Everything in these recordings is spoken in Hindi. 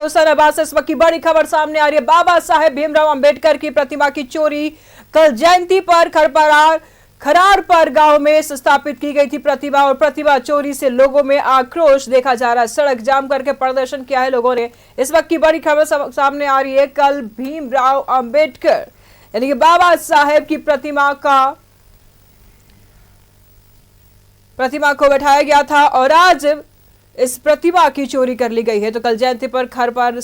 हुसैनाबाद से इस वक्त की बड़ी खबर सामने आ रही है। बाबा साहेब भीमराव अंबेडकर की प्रतिमा की चोरी कल जयंती पर खरार गांव में स्थापित की गई थी प्रतिमा, और प्रतिमा चोरी से लोगों में आक्रोश देखा जा रहा है। सड़क जाम करके प्रदर्शन किया है लोगों ने। इस वक्त की बड़ी खबर सामने आ रही है। कल भीमराव अंबेडकर यानी कि बाबा साहेब की प्रतिमा को बैठाया गया था और आज इस प्रतिमा की चोरी कर ली गई है। तो कल जयंती पर खरपार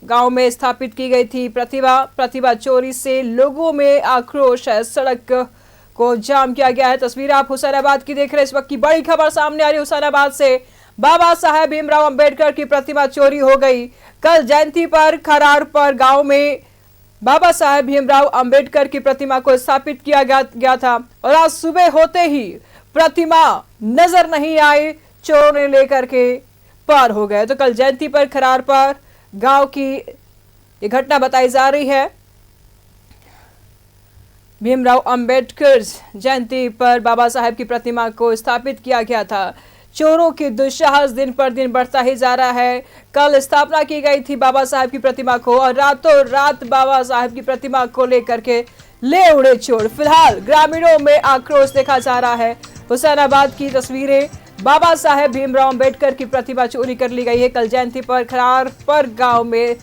गांव में स्थापित की गई थी प्रतिमा चोरी से लोगों में आक्रोश है। सड़क को जाम किया गया है। तस्वीर आप हुसैनाबाद की देख रहे हैं। इस वक्त की बड़ी खबर सामने आ रही है हुसैनाबाद से। बाबा साहेब भीमराव अंबेडकर की प्रतिमा चोरी हो गई। कल जयंती पर खरार गांव में बाबा साहेब भीमराव अंबेडकर की प्रतिमा को स्थापित किया गया था और आज सुबह होते ही प्रतिमा नजर नहीं आई, चोरों ने लेकर के पार हो गए। तो कल जयंती पर खरार गांव की ये घटना बताई जा रही है। भीमराव अंबेडकर जयंती पर बाबा साहेब की प्रतिमा को स्थापित किया गया था। चोरों की दुस्साहस दिन पर दिन बढ़ता ही जा रहा है। कल स्थापना की गई थी बाबा साहेब की प्रतिमा को और रातों रात बाबा साहेब की प्रतिमा को लेकर के ले उड़े चोर। फिलहाल ग्रामीणों में आक्रोश देखा जा रहा है। हुसैनाबाद की तस्वीरें। बाबा साहेब भीमराव अंबेडकर की प्रतिमा चोरी कर ली गई है। कल जयंती पर खरार गांव में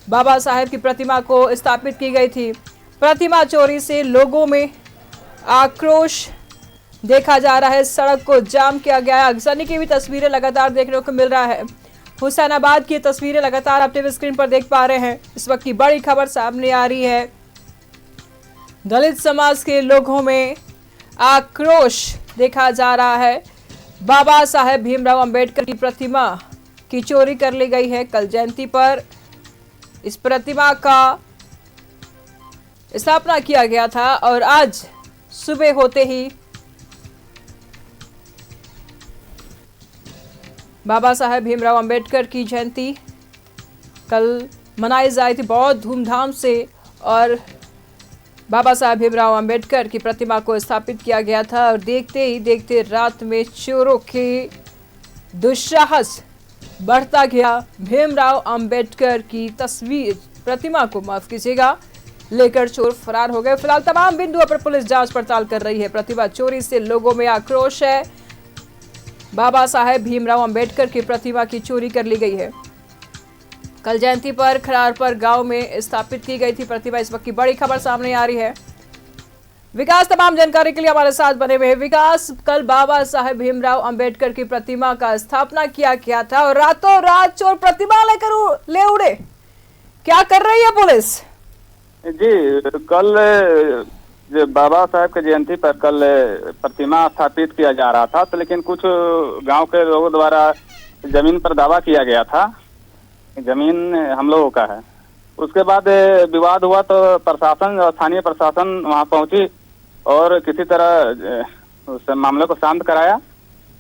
बाबा साहेब की प्रतिमा को स्थापित की गई थी। प्रतिमा चोरी से लोगों में आक्रोश देखा जा रहा है। सड़क को जाम किया गया है। अगजनी की भी तस्वीरें लगातार देखने को मिल रहा है। हुसैनाबाद की तस्वीरें लगातार आप टीवी स्क्रीन पर देख पा रहे हैं। इस वक्त की बड़ी खबर सामने आ रही है। दलित समाज के लोगों में आक्रोश देखा जा रहा है। बाबा साहेब भीमराव अंबेडकर की प्रतिमा की चोरी कर ली गई है। कल जयंती पर इस प्रतिमा का स्थापना किया गया था और आज सुबह होते ही बाबा साहेब भीमराव अंबेडकर की जयंती कल मनाई जाई थी बहुत धूमधाम से और बाबा साहेब भीमराव अंबेडकर की प्रतिमा को स्थापित किया गया था और देखते ही देखते रात में चोरों के दुस्साहस बढ़ता गया। भीमराव अंबेडकर की प्रतिमा को माफ कीजिएगा लेकर चोर फरार हो गए। फिलहाल तमाम बिंदुओं पर पुलिस जांच पड़ताल कर रही है। प्रतिमा चोरी से लोगों में आक्रोश है। बाबा साहेब भीमराव अंबेडकर की प्रतिमा की चोरी कर ली गई है। कल जयंती पर खरार गांव में स्थापित की गई थी प्रतिमा। इस वक्त की बड़ी खबर सामने आ रही है। विकास तमाम जानकारी के लिए हमारे साथ बने हुए हैं। विकास, कल बाबा साहेब भीमराव अंबेडकर की प्रतिमा का स्थापना किया गया था और रातों रात चोर प्रतिमा लेकर ले उड़े, क्या कर रही है पुलिस? जी, कल बाबा साहेब की जयंती पर कल प्रतिमा स्थापित किया जा रहा था, तो लेकिन कुछ गांव के लोगों द्वारा जमीन पर दावा किया गया था। जमीन हम लोगों का है। उसके बाद विवाद हुआ तो प्रशासन और स्थानीय प्रशासन वहां पहुंची और किसी तरह उस मामले को शांत कराया,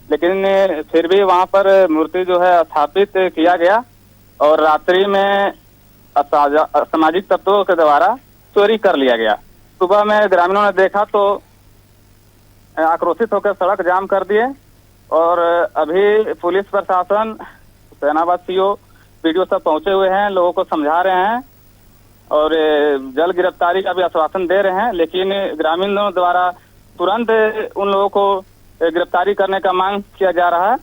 लेकिन फिर भी वहां पर मूर्ति जो है स्थापित किया गया और रात्रि में असामाजिक तत्वों के द्वारा चोरी कर लिया गया। सुबह में ग्रामीणों ने देखा तो आक्रोशित होकर सड़क जाम कर दिए और अभी पुलिस प्रशासन, हुसैनाबाद सीओ, वीडियो सब पहुंचे हुए हैं, लोगों को समझा रहे हैं और जल्द गिरफ्तारी का भी आश्वासन दे रहे हैं। लेकिन ग्रामीणों द्वारा तुरंत उन लोगों को गिरफ्तारी करने का मांग किया जा रहा है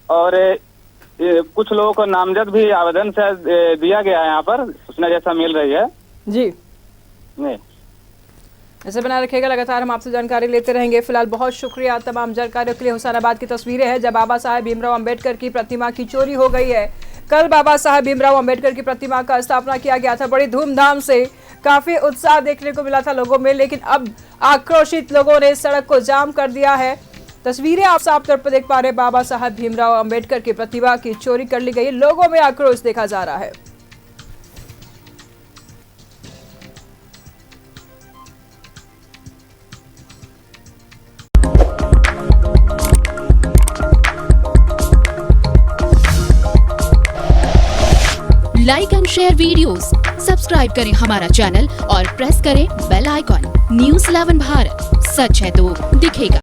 और कुछ लोगों को नामजद भी आवेदन से दिया गया है। यहाँ पर सूचना जैसा मिल रही है। जी नहीं, ऐसे बना रखिएगा, लगातार हम आपसे जानकारी लेते रहेंगे। फिलहाल बहुत शुक्रिया तमाम जानकारियों के लिए। हुसैनाबाद की तस्वीरें हैं जब बाबा साहेब भीमराव अंबेडकर की प्रतिमा की चोरी हो गई है। कल बाबा साहेब भीमराव अंबेडकर की प्रतिमा का स्थापना किया गया था बड़ी धूमधाम से। काफी उत्साह देखने को मिला था लोगों में, लेकिन अब आक्रोशित लोगों ने सड़क को जाम कर दिया है। तस्वीरें आप साफ तौर पर देख पा रहे हैं। बाबा साहेब भीमराव अंबेडकर की प्रतिमा की चोरी कर ली गई। लोगों में आक्रोश देखा जा रहा है। Like and share videos, subscribe करें हमारा चैनल और प्रेस करें बेल आइकॉन। न्यूज़ 11 भारत, सच है तो दिखेगा।